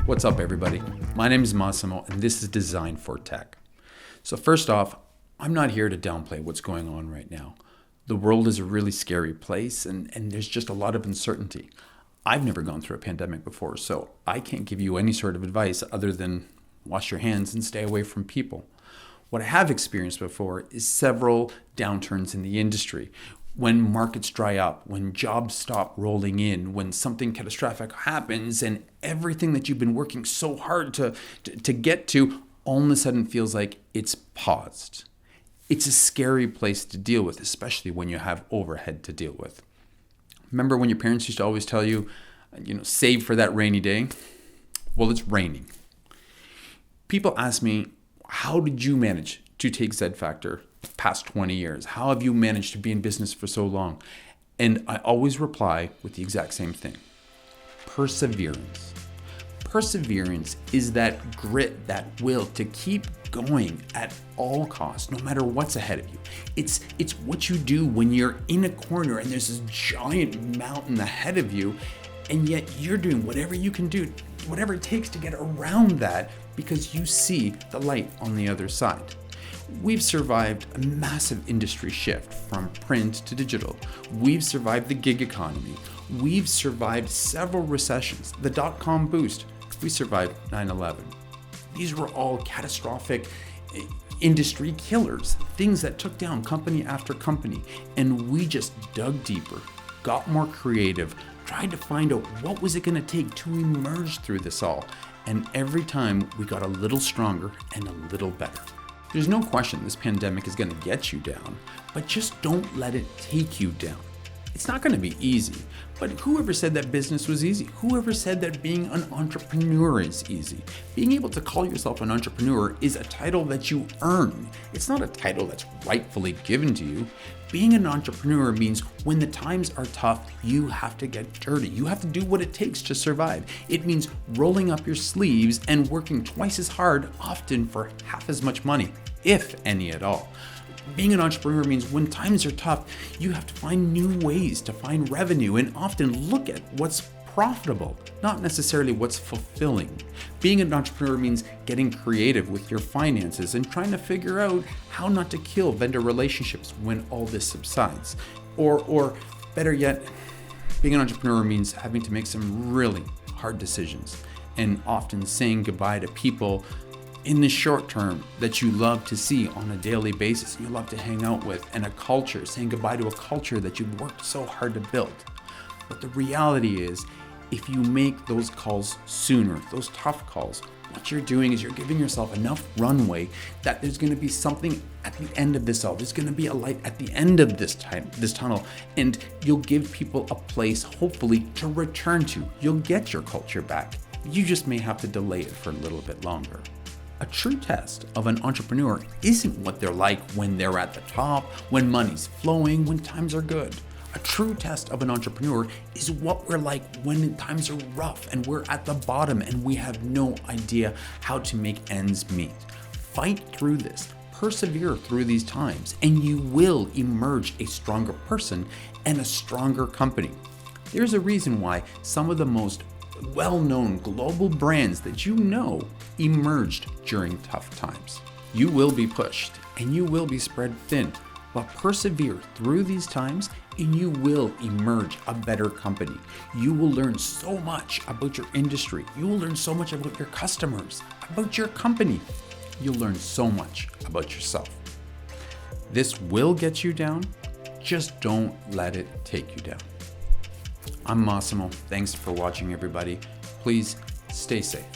What's up, everybody? My name is Massimo, and this is Design for Tech. So first off, I'm not here to downplay what's going on right now. The world is a really scary place, and there's just a lot of uncertainty. I've never gone through a pandemic before, so I can't give you any sort of advice other than wash your hands and stay away from people. What I have experienced before is several downturns in the industry. When markets dry up, when jobs stop rolling in, when something catastrophic happens and everything that you've been working so hard to get to all of a sudden feels like it's paused. It's a scary place to deal with, especially when you have overhead to deal with. Remember when your parents used to always tell you, save for that rainy day? Well, it's raining. People ask me, how did you manage to take zfactor past 20 years? How have you managed to be in business for so long? And I always reply with the exact same thing. Perseverance. Perseverance is that grit, that will to keep going at all costs, no matter what's ahead of you. It's what you do when you're in a corner and there's this giant mountain ahead of you, and yet you're doing whatever you can do, whatever it takes to get around that because you see the light on the other side. We've survived a massive industry shift from print to digital. We've survived the gig economy. We've survived several recessions, the dot-com boost. We survived 9/11. These were all catastrophic industry killers, things that took down company after company. And we just dug deeper, got more creative, tried to find out what was it going to take to emerge through this all. And every time we got a little stronger and a little better. There's no question this pandemic is going to get you down, but just don't let it take you down. It's not going to be easy, but whoever said that business was easy? Whoever said that being an entrepreneur is easy? Being able to call yourself an entrepreneur is a title that you earn. It's not a title that's rightfully given to you. Being an entrepreneur means when the times are tough, you have to get dirty. You have to do what it takes to survive. It means rolling up your sleeves and working twice as hard, often for half as much money, if any at all. Being an entrepreneur means when times are tough, you have to find new ways to find revenue and often look at what's profitable, not necessarily what's fulfilling. Being an entrepreneur means getting creative with your finances and trying to figure out how not to kill vendor relationships when all this subsides. Or better yet, being an entrepreneur means having to make some really hard decisions and often saying goodbye to people in the short term that you love to see on a daily basis, you love to hang out with, and a culture, saying goodbye to a culture that you've worked so hard to build. But the reality is, if you make those calls sooner, those tough calls, what you're doing is you're giving yourself enough runway that there's going to be something at the end of this all. There's going to be a light at the end of this tunnel, and you'll give people a place, hopefully, to return to. You'll get your culture back. You just may have to delay it for a little bit longer. A true test of an entrepreneur isn't what they're like when they're at the top, when money's flowing, when times are good. A true test of an entrepreneur is what we're like when times are rough and we're at the bottom and we have no idea how to make ends meet. Fight through this, persevere through these times, and you will emerge a stronger person and a stronger company. There's a reason why some of the most well-known global brands that you know emerged during tough times. You will be pushed and you will be spread thin, but persevere through these times and you will emerge a better company. You will learn so much about your industry. You will learn so much about your customers, about your company. You'll learn so much about yourself. This will get you down. Just don't let it take you down. I'm Massimo. Thanks for watching, everybody. Please stay safe.